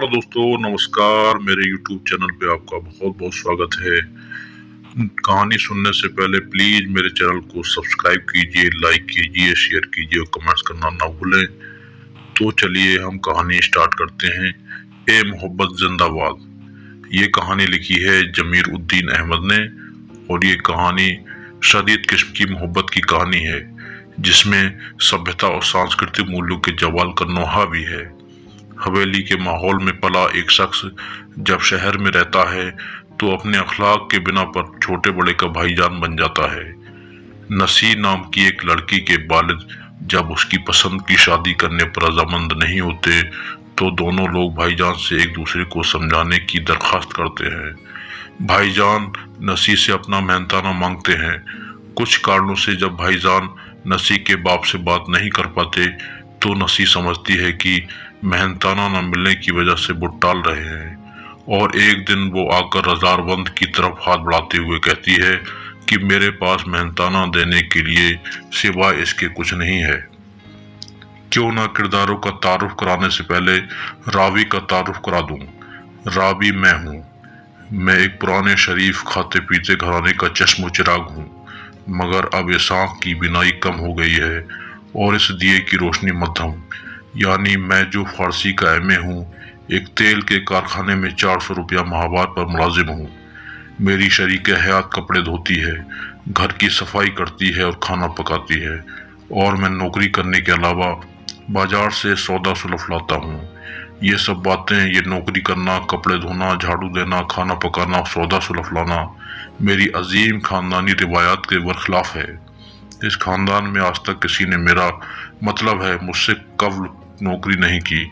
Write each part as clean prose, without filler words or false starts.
Hello दोस्तों, नमस्कार। मेरे YouTube चैनल पे आपका बहुत बहुत स्वागत है। कहानी सुनने से पहले प्लीज मेरे चैनल को सब्सक्राइब कीजिए, लाइक कीजिए, शेयर कीजिए और कमेंट्स करना ना भूलें। तो चलिए हम कहानी स्टार्ट करते हैं। ए मोहब्बत जिंदाबाद। ये कहानी लिखी है जमीर उद्दीन अहमद ने और ये कहानी शदीद किस्म की मोहब्बत की कहानी है जिसमें सभ्यता और सांस्कृतिक मूल्यों के जवाल का नोहा भी है। हवेली के माहौल में पला एक शख्स जब शहर में रहता है तो अपने अखलाक के बिना पर छोटे बड़े का भाईजान बन जाता है। नसी नाम की एक लड़की के वालिद जब उसकी पसंद की शादी करने पर रजामंद नहीं होते तो दोनों लोग भाईजान से एक दूसरे को समझाने की दरख्वास्त करते हैं। भाईजान नसी से अपना मेहनताना मांगते हैं। कुछ कारणों से जब भाईजान नसी के बाप से बात नहीं कर पाते तो नसी समझती है कि मेहनताना न मिलने की वजह से वो टाल रहे हैं और एक दिन वो आकर रजारबंद की तरफ हाथ बढ़ाते हुए कहती है कि मेरे पास मेहनताना देने के लिए सिवाय इसके कुछ नहीं है। क्यों ना किरदारों का तारुफ कराने से पहले रावी का तारुफ करा दूं। रावी मैं हूँ। मैं एक पुराने शरीफ खाते पीते घराने का चश्मो चिराग हूँ, मगर अब इस आँख की बिनाई कम हो गई है और इस दिए की रोशनी मध्यम। यानी मैं जो फारसी का एमए हूँ, एक तेल के कारखाने में 400 रुपया माहवार पर मुलाजिम हूँ। मेरी शरीके हयात कपड़े धोती है, घर की सफाई करती है और खाना पकाती है और मैं नौकरी करने के अलावा बाजार से सौदा सुलफ लाता हूँ। ये सब बातें, ये नौकरी करना, कपड़े धोना, झाड़ू देना, खाना पकाना, सौदा सुलफ लाना मेरी अजीम खानदानी रिवायात के बरखिलाफ है। इस खानदान में आज तक किसी ने मेरा मतलब है मुझसे कब्ल नौकरी नहीं की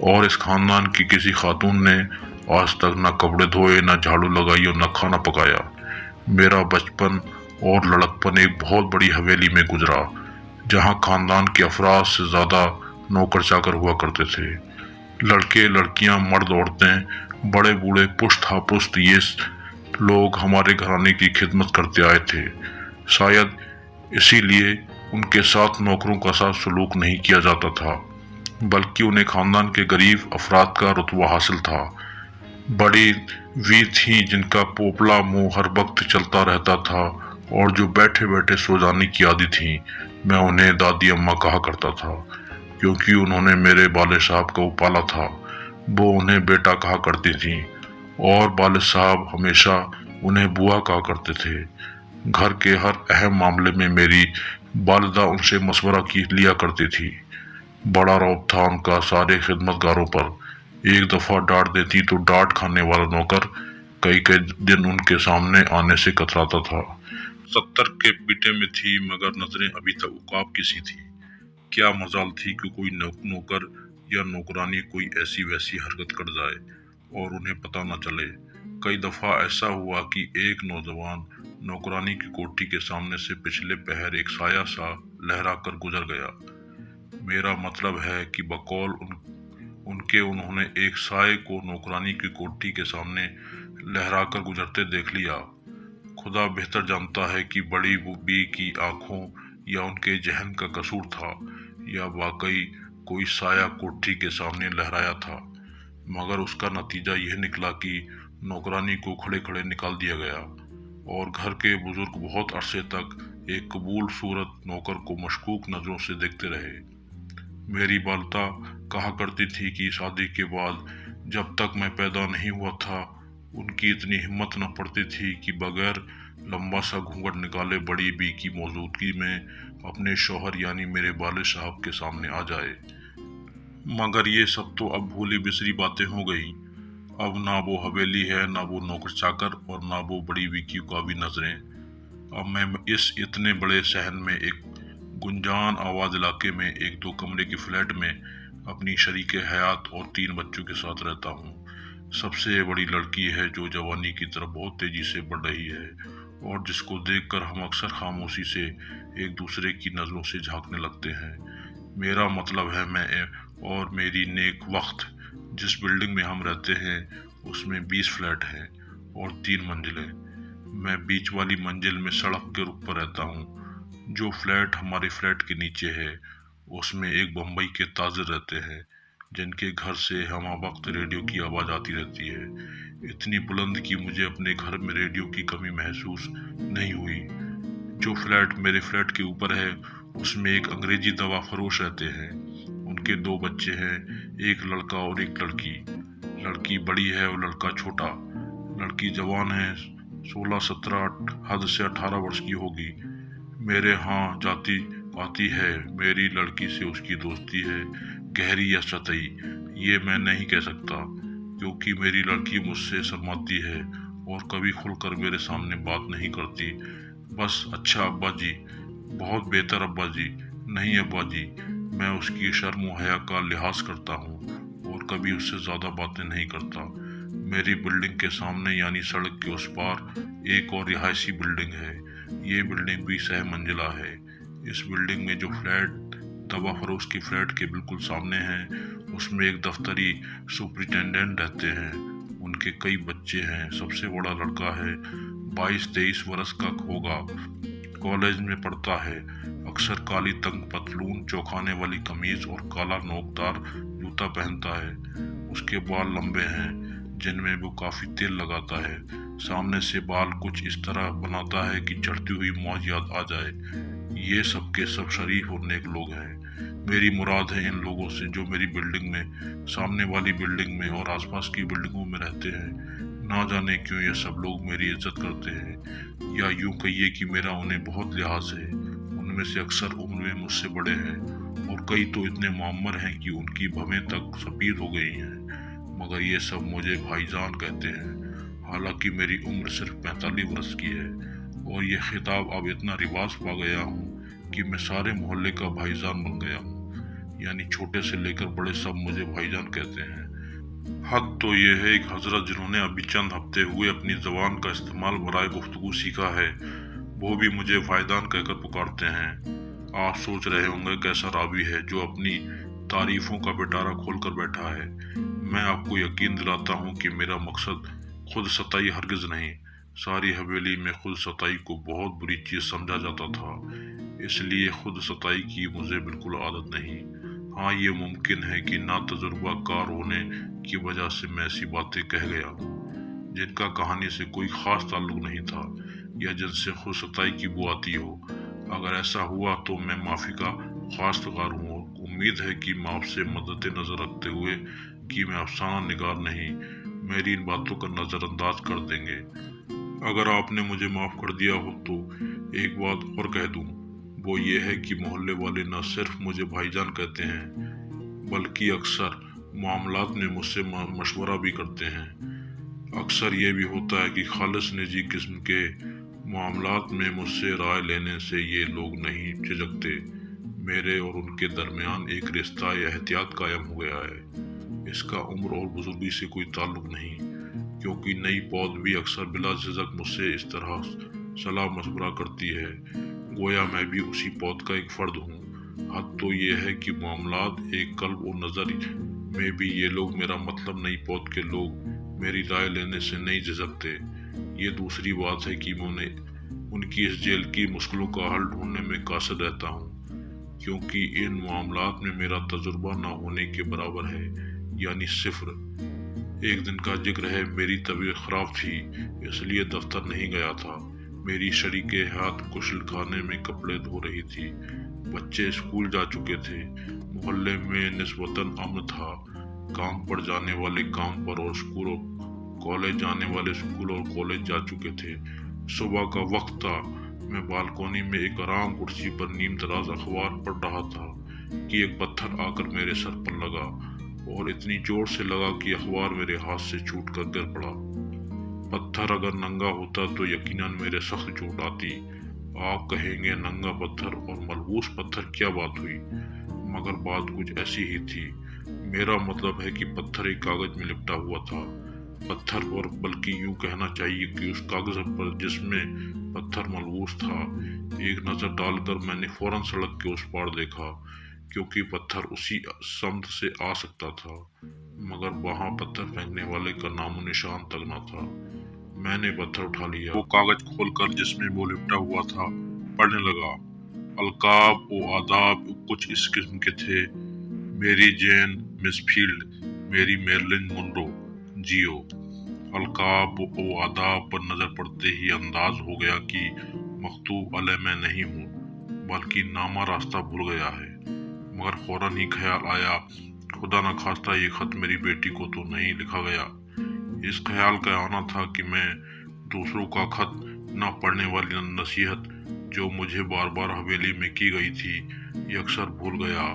और इस खानदान की किसी खातून ने आज तक न कपड़े धोए, न झाड़ू लगाई और न खाना पकाया। मेरा बचपन और लड़कपन एक बहुत बड़ी हवेली में गुजरा जहाँ खानदान के अफराद से ज्यादा नौकर चाकर हुआ करते थे। लड़के लड़कियां, मर्द औरतें, बड़े बूढ़े, पुश्त हापुश्त, ये लोग हमारे घराने की खिदमत करते आए थे। शायद इसीलिए उनके साथ नौकरों का सा सलूक नहीं किया जाता था, बल्कि उन्हें खानदान के गरीब अफराद का रुतबा हासिल था। बड़ी वी थी जिनका पोपला मुंह हर वक्त चलता रहता था और जो बैठे बैठे सो जाने की आदी थी। मैं उन्हें दादी अम्मा कहा करता था क्योंकि उन्होंने मेरे वाले साहब को पाला था। वो उन्हें बेटा कहा करती थी और वाले साहब हमेशा उन्हें बुआ कहा करते थे। घर के हर अहम मामले में मेरी वालिदा उनसे मशवरा की लिया करती थी। बड़ा रौब था उनका सारे खिदमतगारों पर। एक दफा डांट देती तो डांट खाने वाला नौकर कई कई दिन उनके सामने आने से कतराता था। 70 के पीटे में थी मगर नजरें अभी तक उकाब की सी थी। क्या मजाल थी कि कोई नौकर या नौकरानी कोई ऐसी वैसी हरकत कर जाए और उन्हें पता न चले। कई दफा ऐसा हुआ कि एक नौजवान नौकरानी की कोठी के सामने से पिछले पहर एक साया सा लहरा कर गुजर गया। मेरा मतलब है कि बकौल उनके उन्होंने एक साये को नौकरानी की कोठी के सामने लहरा कर गुजरते देख लिया। खुदा बेहतर जानता है कि बड़ी बी की आंखों या उनके जहन का कसूर था या वाकई कोई साया कोठी के सामने लहराया था, मगर उसका नतीजा यह निकला कि नौकरानी को खड़े खड़े निकाल दिया गया और घर के बुजुर्ग बहुत अरसे तक एक कबूल सूरत नौकर को मशकूक नजरों से देखते रहे। मेरी वालिदा कहा करती थी कि शादी के बाद जब तक मैं पैदा नहीं हुआ था उनकी इतनी हिम्मत न पड़ती थी कि बगैर लंबा सा घूंघट निकाले बड़ी बी की मौजूदगी में अपने शौहर यानी मेरे वाले साहब के सामने आ जाए। मगर ये सब तो अब भूली बिसरी बातें हो गई। अब ना वो हवेली है, ना वो नौकर चाकर और ना वो बड़ी बी की कावी नजरें। अब मैं इस इतने बड़े शहर में एक गुंजान आबाद इलाके में एक 2 कमरे की फ्लैट में अपनी शरीके हयात और 3 बच्चों के साथ रहता हूँ। सबसे बड़ी लड़की है जो जवानी की तरफ बहुत तेजी से बढ़ रही है और जिसको देखकर हम अक्सर खामोशी से एक दूसरे की नजरों से झांकने लगते हैं। मेरा मतलब है मैं और मेरी नेक वक्त। जिस बिल्डिंग में हम रहते हैं उसमें 20 फ्लैट हैं और 3 मंजिलें। मैं बीच वाली मंजिल में सड़क के रुख पर रहता हूँ। जो फ्लैट हमारे फ्लैट के नीचे है उसमें एक बम्बई के ताजिर रहते हैं। जिनके घर से हमा वक्त रेडियो की आवाज़ आती रहती है, इतनी बुलंद कि मुझे अपने घर में रेडियो की कमी महसूस नहीं हुई। जो फ्लैट मेरे फ्लैट के ऊपर है उसमें एक अंग्रेजी दवा फरोश रहते हैं। उनके 2 बच्चे हैं, एक लड़का और एक लड़की। लड़की बड़ी है और लड़का छोटा। लड़की जवान है, 16-17 हद से 18 वर्ष की होगी। मेरे यहाँ जाती आती है। मेरी लड़की से उसकी दोस्ती है, गहरी या सतही ये मैं नहीं कह सकता, क्योंकि मेरी लड़की मुझसे शर्माती है और कभी खुलकर मेरे सामने बात नहीं करती। बस अच्छा अब्बा जी, बहुत बेहतर अब्बा जी, नहीं अब्बा जी। मैं उसकी शर्म व हया का लिहाज करता हूँ और कभी उससे ज़्यादा बातें नहीं करता। मेरी बिल्डिंग के सामने यानी सड़क के उस पार एक और रिहायशी बिल्डिंग है। ये बिल्डिंग भी 6 मंजिला है। इस बिल्डिंग में जो फ्लैट दवा फरोश की फ्लैट के बिल्कुल सामने है, उसमें एक दफ्तरी सुपरिटेंडेंट रहते हैं। उनके कई बच्चे हैं। सबसे बड़ा लड़का है, 22-23 वर्ष का होगा, कॉलेज में पढ़ता है। अक्सर काली तंग पतलून, चौखाने वाली कमीज और काला नोकदार जूता पहनता है। उसके बाल लंबे हैं जिनमें वो काफी तेल लगाता है। सामने से बाल कुछ इस तरह बनाता है कि चढ़ती हुई मौज याद आ जाए। ये सब के सब शरीफ और नेक लोग हैं। मेरी मुराद है इन लोगों से जो मेरी बिल्डिंग में, सामने वाली बिल्डिंग में और आसपास की बिल्डिंगों में रहते हैं। ना जाने क्यों ये सब लोग मेरी इज्जत करते हैं, या यूं कहिए कि मेरा उन्हें बहुत लिहाज है। उनमें से अक्सर उम्र में मुझसे बड़े हैं और कई तो इतने मुअम्मर हैं कि उनकी भवें तक सफेद हो गई हैं, मगर ये सब मुझे भाईजान कहते हैं। हालांकि मेरी उम्र सिर्फ 45 वर्ष की है और ये खिताब अब इतना रिवाज पा गया हूँ कि मैं सारे मोहल्ले का भाईजान बन गया हूँ, यानी छोटे से लेकर बड़े सब मुझे भाईजान कहते हैं। हद तो ये है एक हजरत जिन्होंने अभी चंद हफ्ते हुए अपनी जबान का इस्तेमाल बराए गुफ्तगू सीखा है, वो भी मुझे भाईजान कहकर पुकारते हैं। आप सोच रहे होंगे कैसा रावी है जो अपनी तारीफों का पिटारा खोलकर बैठा है। मैं आपको यकीन दिलाता हूँ कि मेरा मकसद खुद सताई हरगिज नहीं। सारी हवेली में खुद सताई को बहुत बुरी चीज समझा जाता था, इसलिए खुद सताई की मुझे बिल्कुल आदत नहीं। हाँ, ये मुमकिन है कि ना तजुर्बा कार होने की वजह से मैं ऐसी बातें कह गया जिनका कहानी से कोई खास ताल्लुक नहीं था, या जिनसे खुद सताई की बू आती हो। अगर ऐसा हुआ तो मैं माफ़ी का ख्वास्तगार हूँ। उम्मीद है कि मैं आपसे मद्दे नज़र रखते हुए कि मैं अफसाना निगार नहीं, मेरी इन बातों का नज़रअंदाज कर देंगे। अगर आपने मुझे माफ़ कर दिया हो तो एक बात और कह दूँ, वो ये है कि मोहल्ले वाले न सिर्फ मुझे भाईजान कहते हैं बल्कि अक्सर मामलात में मुझसे मशवरा भी करते हैं। अक्सर ये भी होता है कि खालिस निजी किस्म के मामलात में मुझसे राय लेने से ये लोग नहीं झिझकते। मेरे और उनके दरमियान एक रिश्ता एहतियात कायम हो गया है। इसका उम्र और बुजुर्गी से कोई ताल्लुक नहीं, क्योंकि नई पौध भी अक्सर बिला झिझक मुझसे इस तरह सलाह मशवरा करती है गोया मैं भी उसी पौध का एक फर्द हूँ। हद तो ये है कि मामलात एक कल्ब और नज़र में भी ये लोग, मेरा मतलब नई पौध के लोग, मेरी राय लेने से नहीं झिझकते। ये दूसरी बात है कि मैं उनकी इस जेल की मुश्किलों का हल ढूंढने में कासिद रहता हूँ, क्योंकि इन मामलात में मेरा तजुर्बा ना होने के बराबर है, यानी सिफर। एक दिन का जिक्र है, मेरी तबीयत खराब थी इसलिए दफ्तर नहीं गया था। मेरी शरीके हाथ कुशल खाने में कपड़े धो रही थी। बच्चे स्कूल जा चुके थे। मोहल्ले में निस्बतन अमन था। काम पर जाने वाले काम पर और स्कूल और कॉलेज जाने वाले स्कूल और कॉलेज जा चुके थे। सुबह का वक्त था। मैं बालकोनी में एक आराम कुर्सी पर नीम तराज अखबार पढ़ रहा था कि एक पत्थर आकर मेरे सर पर लगा, और इतनी जोर से लगा कि अखबार मेरे हाथ से छूट कर गिर पड़ा। पत्थर अगर नंगा होता तो यकीनन मेरे सख्त चोट आती। आप कहेंगे नंगा पत्थर और मलबूस पत्थर क्या बात हुई, मगर बात कुछ ऐसी ही थी। मेरा मतलब है कि पत्थर एक कागज में लिपटा हुआ था। पत्थर पर, बल्कि यूं कहना चाहिए कि उस कागज पर जिसमें पत्थर मलबूस था, एक नजर डालकर मैंने फौरन सड़क के उस पार देखा, क्योंकि पत्थर उसी समत से आ सकता था, मगर वहां पत्थर फेंकने वाले का नामो निशान तक न था। मैंने पत्थर उठा लिया, वो कागज खोलकर जिसमें वो लिपटा हुआ था पढ़ने लगा। अलकाब और आदाब कुछ इस किस्म के थे। मेरी जेन मिसफील्ड, मेरी मेरलिन मुनरो, जियो। अलकाब व आदाब पर नजर पड़ते ही अंदाज हो गया कि मकतूब अलैह मैं नहीं हूँ, बल्कि नामा रास्ता भूल गया है। मगर फौरन ही ख्याल आया, खुदा न खास्ता ये खत मेरी बेटी को तो नहीं लिखा गया। इस ख्याल का आना था कि मैं दूसरों का खत न पढ़ने वाली नसीहत जो मुझे बार बार हवेली में की गई थी ये अक्सर भूल गया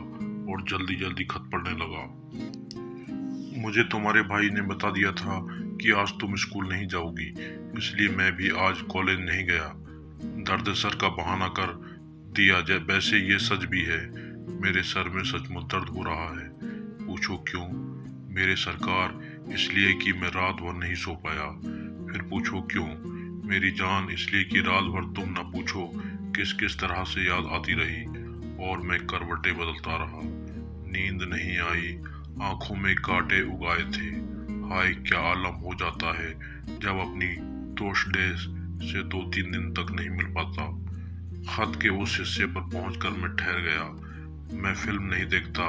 और जल्दी जल्दी खत पढ़ने लगा। मुझे तुम्हारे भाई ने बता दिया था कि आज तुम स्कूल नहीं जाओगी, इसलिए मैं भी आज कॉलेज नहीं गया। दर्द सर का बहाना कर दिया, वैसे ये सच भी है, मेरे सर में सचमुच दर्द हो रहा है। पूछो क्यों? मेरे सरकार, इसलिए कि मैं रात भर नहीं सो पाया। फिर पूछो क्यों? मेरी जान, इसलिए कि रात भर तुम न पूछो किस किस तरह से याद आती रही और मैं करवटें बदलता रहा। नींद नहीं आई, आंखों में कांटे उगाए थे। हाय क्या आलम हो जाता है जब अपनी तोशडे से 2-3 दिन तक नहीं मिल पाता। खत के उस हिस्से पर पहुंचकर मैं ठहर गया। मैं फिल्म नहीं देखता,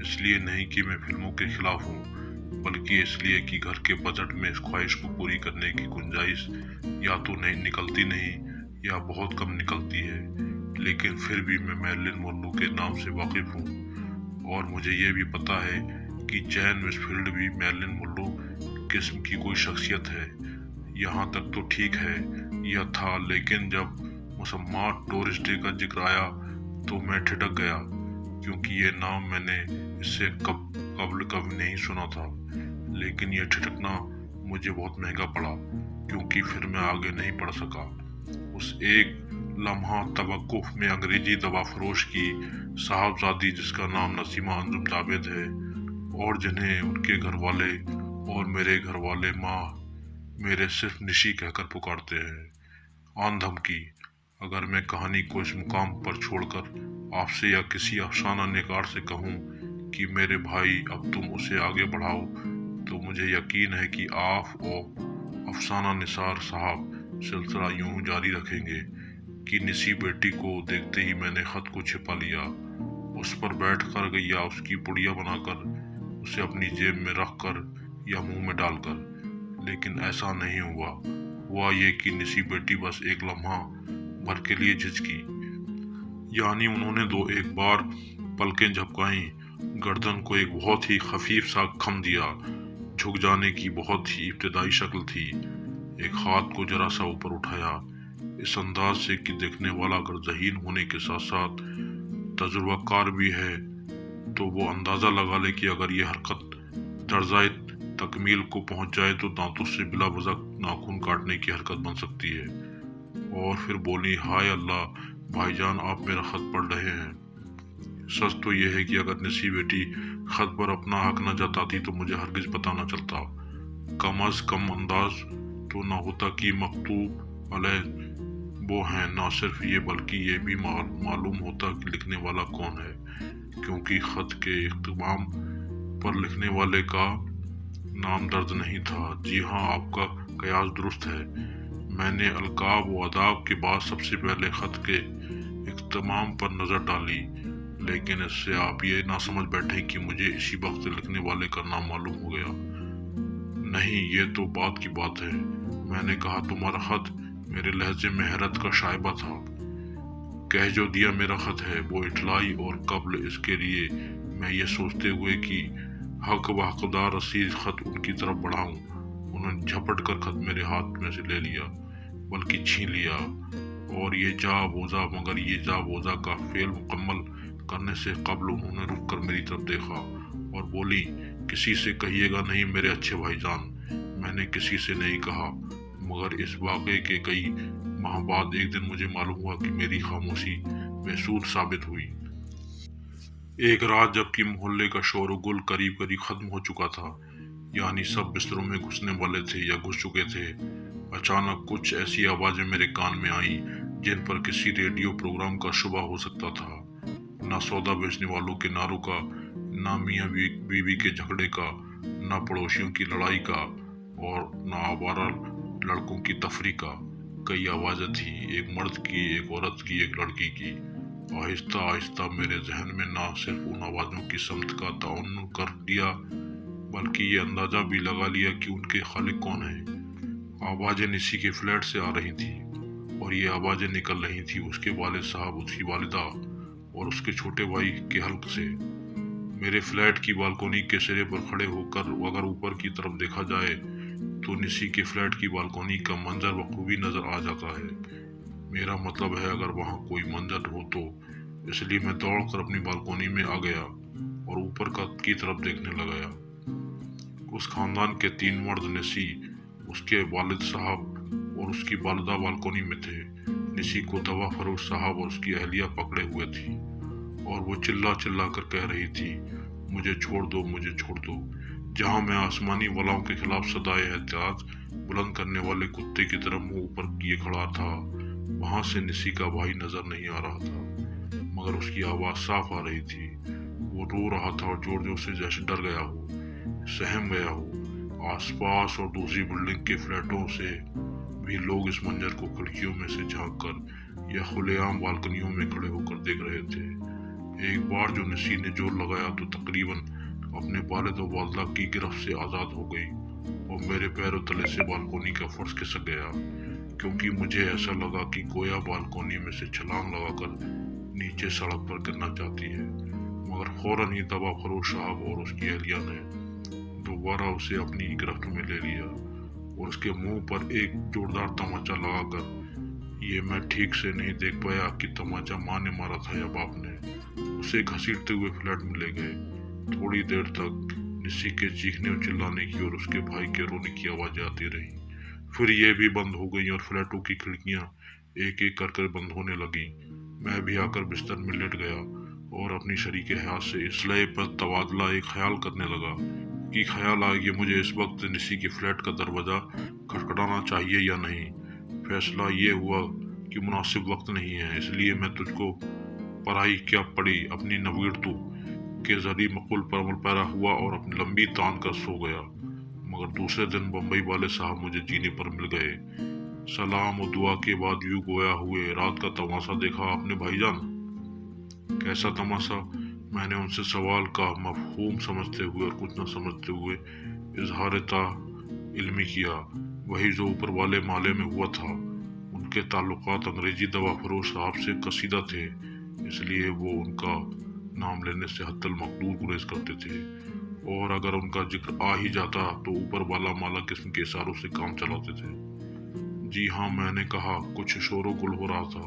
इसलिए नहीं कि मैं फिल्मों के खिलाफ हूँ, बल्कि इसलिए कि घर के बजट में इस ख्वाहिश को पूरी करने की गुंजाइश या तो नहीं निकलती नहीं या बहुत कम निकलती है। लेकिन फिर भी मैं मेरलिन मोनरो के नाम से वाकिफ हूँ और मुझे ये भी पता है कि जैन मिसफील्ड भी मेरलिन मोनरो किस्म की कोई शख्सियत है। यहाँ तक तो ठीक है, यह था, लेकिन जब मुसम्मा टूरिस्ट डे का जिक्र आया तो मैं ठिठक गया, क्योंकि ये नाम मैंने इससे कबल कभी नहीं सुना था। लेकिन यह ठिठकना मुझे बहुत महंगा पड़ा, क्योंकि फिर मैं आगे नहीं बढ़ सका। उस एक लम्हा तवक्कुफ में अंग्रेजी दवा फरोश की साहबजादी, जिसका नाम नसीमा अंजुम जावेद है और जिन्हें उनके घर वाले और मेरे घर वाले माँ मेरे सिर्फ निशी कहकर पुकारते हैं। आन धमकी, अगर मैं कहानी को इस मुकाम पर छोड़कर आपसे या किसी अफसाना निगार से कहूँ कि मेरे भाई अब तुम उसे आगे बढ़ाओ, तो मुझे यकीन है कि आप और अफसाना निसार साहब सिलसिला यूं जारी रखेंगे कि निसी बेटी को देखते ही मैंने खत को छिपा लिया, उस पर बैठ कर या उसकी पुड़िया बनाकर उसे अपनी जेब में रख कर या मुंह में डालकर। लेकिन ऐसा नहीं हुआ ये कि निसी बेटी बस एक लम्हा भर के लिए झिझकी, यानी उन्होंने 2-1 बार पलकें झपकाई, गर्दन को एक बहुत ही खफीफ सा खम दिया। झुक जाने की बहुत ही इब्तदाई शक्ल थी। एक हाथ को जरा सा ऊपर उठाया, इस अंदाज से कि देखने वाला अगर ज़हीन होने के साथ साथ तजुर्बाकार भी है तो वो अंदाज़ा लगा ले कि अगर ये हरकत दर्जाए तकमील को पहुंच जाए तो दांतों से बिला वजह नाखून काटने की हरकत बन सकती है। और फिर बोली, हाय अल्लाह भाईजान, आप मेरा खत पढ़ रहे हैं। सच तो यह है कि अगर निसी बेटी खत पर अपना हक न जताती तो मुझे हरगिज पता न चलता। कम अज कम अंदाज तो न होता कि मकतूब अलैह वो हैं। न सिर्फ ये बल्कि ये भी मालूम होता कि लिखने वाला कौन है, क्योंकि खत के इख्तिताम पर लिखने वाले का नाम दर्ज नहीं था। जी हाँ, आपका कयास दुरुस्त है। मैंने अलकाब व अदाब के बाद सबसे पहले खत के इख्तिताम पर नजर डाली, लेकिन इससे आप ये ना समझ बैठे कि मुझे इसी वक्त लिखने वाले का नाम मालूम हो गया। नहीं, ये तो बात की बात है। मैंने कहा, तुम्हारा खत मेरे लहजे में हैरत का शायबा था। कह जो दिया मेरा खत है, वो इटलाई और कब्ल इसके लिए मैं ये सोचते हुए कि हक व हकदार रसीद खत उनकी तरफ बढ़ाऊं, उन्होंने झपट कर खत मेरे हाथ में से ले लिया, बल्कि छीन लिया। और ये जा बोझा, मगर ये जा बोझा का फेल मुकम्मल करने से कब्ल उन्होंने रुक कर मेरी तरफ देखा और बोली, किसी से कहिएगा नहीं मेरे अच्छे भाईजान। मैंने किसी से नहीं कहा, मगर इस वाक़े के कई माह बाद एक दिन मुझे मालूम हुआ कि मेरी खामोशी बेसूद साबित हुई। एक रात जबकि मोहल्ले का शोर गुल करीब करीब खत्म हो चुका था, यानी सब बिस्तरों में घुसने वाले थे या घुस चुके थे, अचानक कुछ ऐसी आवाजें मेरे कान में आई जिन पर किसी रेडियो प्रोग्राम का शुबा हो सकता था। ना सौदा बेचने वालों के नारों का, ना मियाँ बीवी के झगड़े का, ना पड़ोसियों की लड़ाई का, और ना आवारा लड़कों की तफरी का। कई आवाज़ें थी, एक मर्द की, एक औरत की, एक लड़की की। आहिस्ता आहिस्ता मेरे जहन में ना सिर्फ उन आवाज़ों की समत का तअन्नुन कर दिया, बल्कि ये अंदाज़ा भी लगा लिया कि उनके खालिक कौन है। आवाज़ें निसी के फ्लैट से आ रही थी और ये आवाज़ें निकल रही थी उसके वालिद साहब, उसकी वालिदा और उसके छोटे भाई के हल्क से। मेरे फ्लैट की बालकोनी के सिरे पर खड़े होकर अगर ऊपर की तरफ देखा जाए तो निसी के फ्लैट की बालकोनी का मंजर बखूबी नजर आ जाता है। मेरा मतलब है अगर वहाँ कोई मंजर हो तो। इसलिए मैं दौड़कर अपनी बालकोनी में आ गया और ऊपर की तरफ देखने लगा। उस खानदान के 3 मर्द निसी, उसके वालिद साहब और उसकी वालिदा बालकोनी में थे। निसी को दवा फरोश साहब और उसकी अहलिया पकड़े हुए थी और वो चिल्ला चिल्ला कर कह रही थी, मुझे छोड़ दो, मुझे छोड़ दो। जहां मैं आसमानी वलाओं के खिलाफ सदाए एहतियात बुलंद करने वाले कुत्ते की तरह मुंह ऊपर किए खड़ा था, वहां से निसी का भाई नजर नहीं आ रहा था, मगर उसकी आवाज साफ आ रही थी। वो रो रहा था और जोर जोर से जैसे डर गया हो, सहम गया हो। आसपास और दूसरी बिल्डिंग के फ्लैटों से भी लोग इस मंजर को खिड़कियों में से झांक कर या खुलेआम बालकनियों में खड़े होकर देख रहे थे। एक बार जो निसी ने जोर लगाया तो तकरीबन अपने वालिद और वालिदा की गिरफ्त से आज़ाद हो गई और मेरे पैरों तले से बालकोनी का फर्श खिसक गया, क्योंकि मुझे ऐसा लगा कि गोया बालकोनी में से छलांग लगाकर नीचे सड़क पर गिरना चाहती है। मगर फौरन ही दवा फरोश साहब और उसकी अहलिया ने दोबारा उसे अपनी गिरफ्त में ले लिया और उसके मुंह पर एक जोरदार तमाचा लगाकर, ये मैं ठीक से नहीं देख पाया कि तमाचा माँ ने मारा था या बाप ने, उसे घसीटते हुए फ्लैट में ले गए। थोड़ी देर तक निसी के चीखने और चिल्लाने की और उसके भाई के रोने की आवाजें आती रही, फिर ये भी बंद हो गई और फ्लैटों की खिड़कियां एक एक कर बंद होने लगी। मैं भी आकर बिस्तर में लेट गया और अपनी शरीके हयात से इसलिए पर तबादला एक ख्याल करने लगा कि ख्याल आया कि मुझे इस वक्त निसी के फ्लैट का दरवाज़ा खटखटाना चाहिए या नहीं। फैसला ये हुआ कि मुनासिब वक्त नहीं है, इसलिए मैं तुझको पढ़ाई क्या पड़ी अपनी नवीरतू के जरिए मकुल पर अमल पैरा हुआ और अपनी लंबी तान कर सो गया। मगर दूसरे दिन बम्बई वाले साहब मुझे जीने पर मिल गए। सलाम और दुआ के बाद यूं गोया हुए, रात का तमाशा देखा आपने भाईजान? कैसा तमाशा? मैंने उनसे सवाल का मफहूम समझते हुए और कुछ न समझते हुए इजहार इल्मी किया। वही जो ऊपर वाले माले में हुआ था। उनके ताल्लुकात अंग्रेजी दवा फरोश साहब से कसीदा थे, इसलिए वो उनका नाम लेने से हत्तल मकदूर गुरेज करते थे और अगर उनका जिक्र आ ही जाता तो ऊपर वाला माला किस्म के इशारों से काम चलाते थे। जी हाँ, मैंने कहा, कुछ शोर गुल हो रहा था।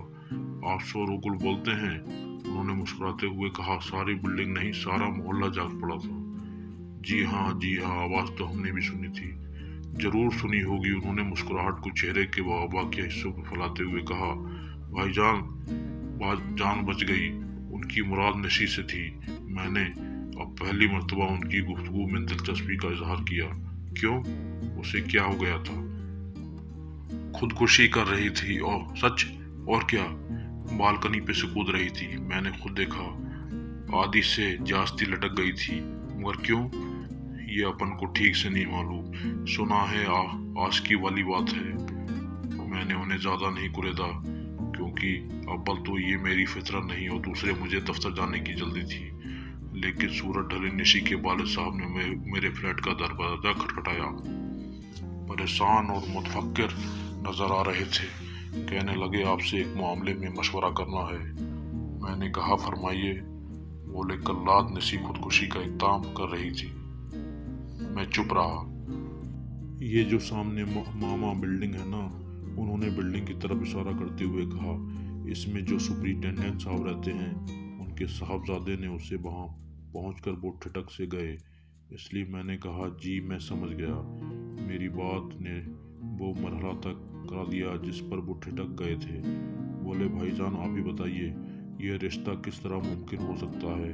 आप शोर गुल बोलते हैं? उन्होंने मुस्कुराते हुए कहा, सारी बिल्डिंग नहीं, सारा मोहल्ला जाग पड़ा था। जी हाँ, आवाज तो हमने भी सुनी थी। जरूर सुनी होगी, उन्होंने मुस्कुराहट को चेहरे के बाकी हिस्सों पर फैलाते हुए कहा। भाईजान, जान बच गई, उनकी मुराद नशी से थी। मैंने अब पहली मर्तबा उनकी गुफ्तगू में दिलचस्पी का इजहार किया। क्यों? उसे क्या हो गया था? खुदकुशी कर रही थी। और सच? और क्या? बालकनी पे से कूद रही थी, मैंने खुद देखा। आधी से जास्ती लटक गई थी। मगर क्यों? ये अपन को ठीक से नहीं मालूम। सुना है आशिकी वाली बात है। मैंने उन्हें ज्यादा नहीं कुरेदा, क्योंकि अव्वल तो ये मेरी फितरत नहीं और दूसरे मुझे दफ्तर जाने की जल्दी थी। लेकिन सूरत ढले निशी के वालिद साहब ने मेरे फ्लैट का दरवाजा खटखटाया। परेशान और मुतफक्किर नजर आ रहे थे। कहने लगे, आपसे एक मामले में मशवरा करना है। मैंने कहा, फरमाइए। बोले, कल रात निशी खुदकुशी का इक़दाम कर रही थी। मैं चुप रहा। ये जो सामने मामा बिल्डिंग है ना, उन्होंने बिल्डिंग की तरफ इशारा करते हुए कहा, इसमें जो सुपरिटेंडेंट साहब रहते हैं, उनके साहबजादे ने उसे वहां पहुंचकर बहुत ठिठक से गए। इसलिए मैंने कहा, जी मैं समझ गया। मेरी बात ने वो मरहला तक करा दिया जिस पर वो ठिठक गए थे। बोले, भाईजान आप ही बताइए, यह रिश्ता किस तरह मुमकिन हो सकता है?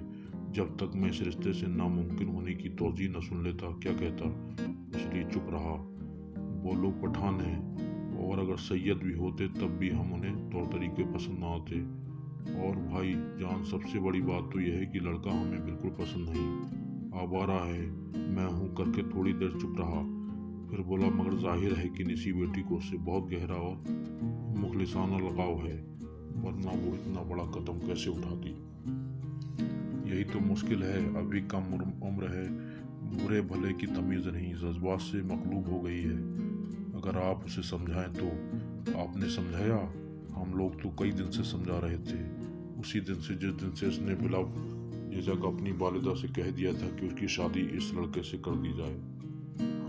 जब तक मैं इस रिश्ते से नामुमकिन होने की तौजीह न सुन लेता क्या कहता। इसलिए चुप रहा। वो लोग पठान हैं और अगर सैयद भी होते तब भी हम उन्हें तौर तरीके पसंद ना आते। और भाई जान, सबसे बड़ी बात तो यह है कि लड़का हमें बिल्कुल पसंद नहीं, आवारा है। मैं हूँ करके थोड़ी देर चुप रहा, फिर बोला, मगर जाहिर है कि निसी बेटी को उससे बहुत गहरा और मुखलिसाना लगाव है। वरना वो इतना बड़ा कदम कैसे उठाती। यही तो मुश्किल है, अभी कम उम्र है, बुरे भले की तमीज़ नहीं, जज्बात से मकलूब हो गई है। अगर आप उसे समझाएं तो। आपने समझाया? हम लोग तो कई दिन से समझा रहे थे, उसी दिन से जिस दिन से उसने बिला झिझक अपनी वालिदा से कह दिया था कि उसकी शादी इस लड़के से कर दी जाए।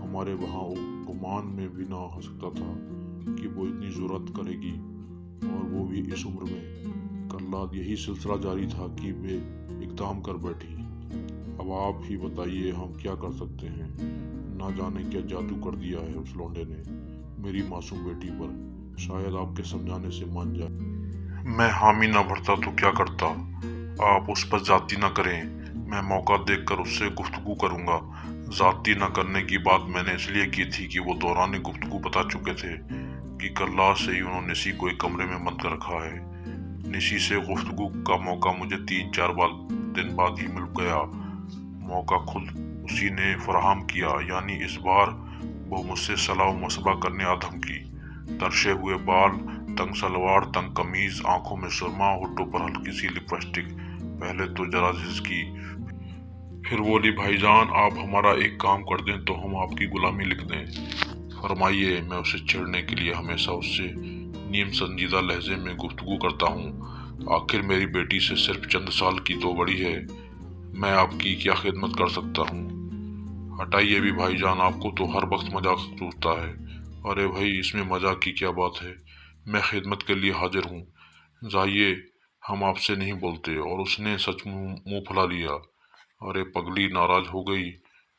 हमारे वहाँ गुमान में भी ना हो सकता था कि वो इतनी जुर्रत करेगी, और वो भी इस उम्र में। कल रात यही सिलसिला जारी था कि वे इक़दाम कर बैठी। अब आप ही बताइए हम क्या कर सकते हैं। ना जाने क्या जादू कर दिया है उस लौंडे ने मेरी मासूम बेटी पर। शायद आपके समझाने से मान जाए। मैं हामी ना भरता तो क्या करता। आप उस पर जाती ना करें, मैं मौका देखकर उससे गुफ्तगू करूंगा। जाती ना करने की बात मैंने इसलिए की थी कि वो दौरान गुफ्तगू बता चुके थे कि कल रात से ही उन्होंने निशी को एक कमरे में बंद कर रखा है। निशी से गुफ्तगू का मौका मुझे 3-4 दिन बाद ही मिल गया। मौका खुद उसी ने फराहम किया, यानी इस बार वो मुझसे सलाह मशवरा करने आ धमकी। तरशे हुए बाल, तंग सलवार, तंग कमीज, आंखों में सुरमा, होठों पर हल्की सी लिपस्टिक। पहले तो जरा झिझकी, फिर बोली, भाईजान आप हमारा एक काम कर दें तो हम आपकी गुलामी लिख दें। फरमाइए। मैं उसे छेड़ने के लिए हमेशा उससे नीम संजीदा लहजे में गुफ्तगू करता हूँ। आखिर मेरी बेटी से सिर्फ चंद साल की तो बड़ी है, मैं आपकी क्या खिदमत कर सकता हूँ। हटाइए भी भाईजान, आपको तो हर वक्त मजाक सूझता है। अरे भाई, इसमें मजाक की क्या बात है, मैं खिदमत के लिए हाजिर हूँ। जाइए, हम आपसे नहीं बोलते। और उसने सच मुंह फुला लिया। अरे पगली, नाराज हो गई?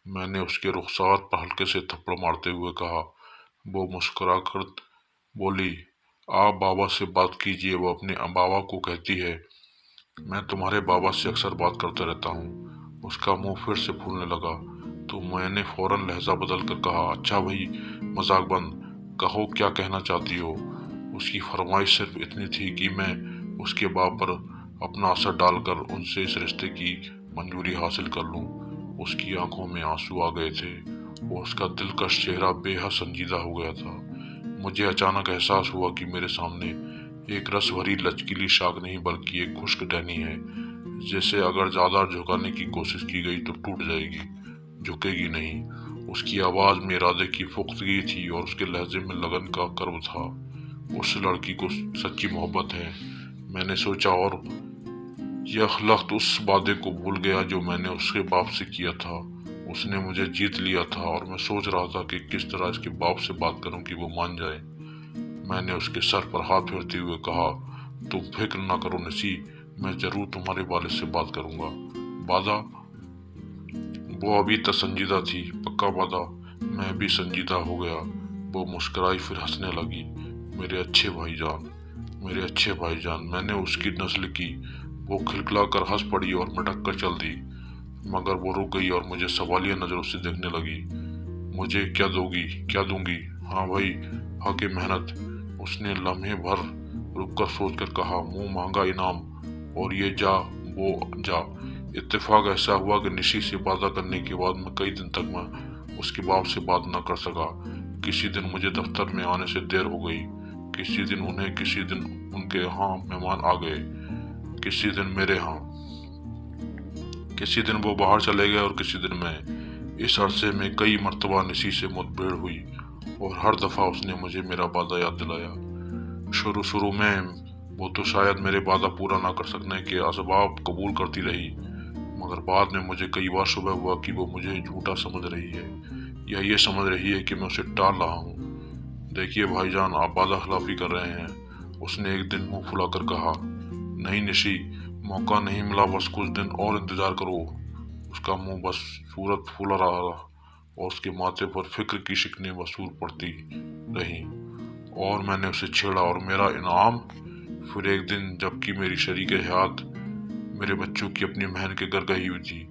मैंने उसके रुखसार पर हल्के से थप्पड़ मारते हुए कहा। वो मुस्कुराकर बोली, आप बाबा से बात कीजिए, वो अपने बाबा को कहती है। मैं तुम्हारे बाबा से अक्सर बात करता रहता हूँ। उसका मुंह फिर से फूलने लगा तो मैंने फौरन लहजा बदल कर कहा, अच्छा भाई, मजाक बंद, कहो क्या कहना चाहती हो। उसकी फरमाइश सिर्फ इतनी थी कि मैं उसके बाप पर अपना असर डालकर उनसे इस रिश्ते की मंजूरी हासिल कर लूं। उसकी आंखों में आंसू आ गए थे और उसका दिलकश चेहरा बेहद संजीदा हो गया था। मुझे अचानक एहसास हुआ कि मेरे सामने एक रस भरी लचकीली शाख नहीं बल्कि एक खुश्क टहनी है, जैसे अगर ज्यादा झुकाने की कोशिश की गई तो टूट जाएगी, झुकेगी नहीं। उसकी आवाज में इरादे की पुख्तगी थी और उसके लहजे में लगन का कर्व था। उस लड़की को सच्ची मोहब्बत है, मैंने सोचा, और यह लख्त उस वादे को भूल गया जो मैंने उसके बाप से किया था। उसने मुझे जीत लिया था और मैं सोच रहा था कि किस तरह इसके बाप से बात करूं कि वो मान जाए। मैंने उसके सर पर हाथ फेरते हुए कहा, तुम फिक्र ना करो निशी, मैं जरूर तुम्हारे वालिद से बात करूंगा। वादा? वो अभी तक संजीदा थी। पक्का वादा? मैं भी संजीदा हो गया। वो मुस्कुराई फिर हंसने लगी। मेरे अच्छे भाईजान, मेरे अच्छे भाईजान, मैंने उसकी नस्ल की। वो खिलखिला कर हंस पड़ी और मटक कर चल दी, मगर वो रुक गई और मुझे सवालिया नजरों से देखने लगी। मुझे क्या दोगी, क्या दूंगी? हाँ भाई, हक मेहनत। उसने लम्हे भर रुककर सोचकर कहा, मुंह मांगा इनाम, और ये जा वो जा। इत्तेफाक ऐसा हुआ कि निशी से वादा करने के बाद मैं कई दिन तक मैं उसके बाप से बात न कर सका। किसी दिन मुझे दफ्तर में आने से देर हो गई, किसी दिन उन्हें, किसी दिन उनके यहाँ मेहमान आ गए, किसी दिन मेरे यहाँ, किसी दिन वो बाहर चले गए और किसी दिन मैं। इस अरसे में कई मर्तबा निशी से मुठभेड़ हुई और हर दफा उसने मुझे मेरा वादा याद दिलाया। शुरू में वो तो शायद मेरे वादा पूरा ना कर सकने के असबाब कबूल करती रही, मगर बाद में मुझे कई बार शुबह हुआ कि वो मुझे झूठा समझ रही है या ये समझ रही है कि मैं उसे टाल रहा हूँ। देखिए भाईजान, आप वादा खिलाफी कर रहे हैं, उसने एक दिन मुंह फुलाकर कहा। नहीं निशी, मौका नहीं मिला, बस कुछ दिन और इंतजार करो। उसका मुंह बस सूरत फूला रहा और उसके माथे पर फिक्र की शिकनें वसूल पड़ती रही। और मैंने उसे छेड़ा, और मेरा इनाम? फिर एक दिन, जबकि मेरी शरीक हयात मेरे बच्चों की अपनी बहन के घर गई हुई थी।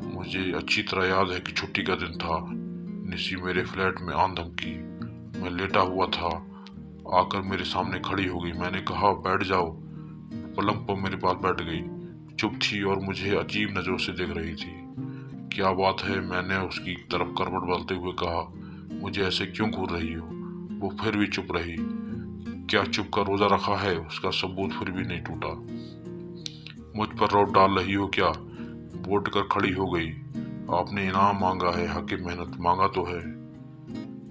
मुझे अच्छी तरह याद है कि छुट्टी का दिन था। निशी मेरे फ्लैट में आन धमकी। मैं लेटा हुआ था, आकर मेरे सामने खड़ी हो गई। मैंने कहा, बैठ जाओ। पलंग पर मेरे पास बैठ गई, चुप थी और मुझे अजीब नजरों से देख रही थी। क्या बात है? मैंने उसकी तरफ करवट बदलते हुए कहा। मुझे ऐसे क्यों घूर रही हो? वो फिर भी चुप रही। क्या चुप का रोजा रखा है, उसका सबूत फिर भी नहीं टूटा। मुझ पर रौब डाल रही हो क्या, बोट कर खड़ी हो गई। आपने इनाम मांगा है, हक़ मेहनत मांगा तो है,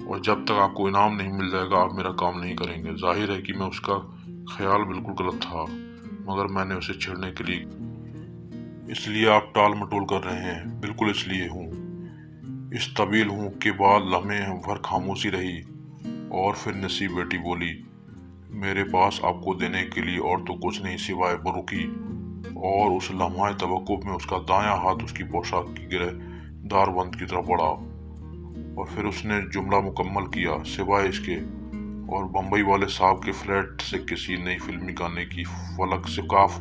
और जब तक आपको इनाम नहीं मिल जाएगा आप मेरा काम नहीं करेंगे। जाहिर है कि मैं उसका ख्याल बिल्कुल गलत था, मगर मैंने उसे छेड़ने के लिए, इसलिए आप टाल मटोल कर रहे हैं। बिल्कुल इसलिए हूँ। इस तवील हूँ के बाद लम्हे भर खामोशी रही, और फिर नसीब बेटी बोली, मेरे पास आपको देने के लिए और तो कुछ नहीं सिवाय बरुकी। और उस लम्हाए तवक्कुफ में उसका दायां हाथ उसकी पोशाक की गिरहदार बंद की तरफ बढ़ा, और फिर उसने जुमला मुकम्मल किया, सिवाय इसके और बम्बई वाले साहब के फ्लैट से किसी नई फिल्मी गाने की फलक से काफ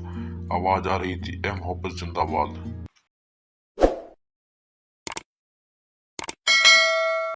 आवाज आ रही थी, एम मोहब्बत जिंदाबाद।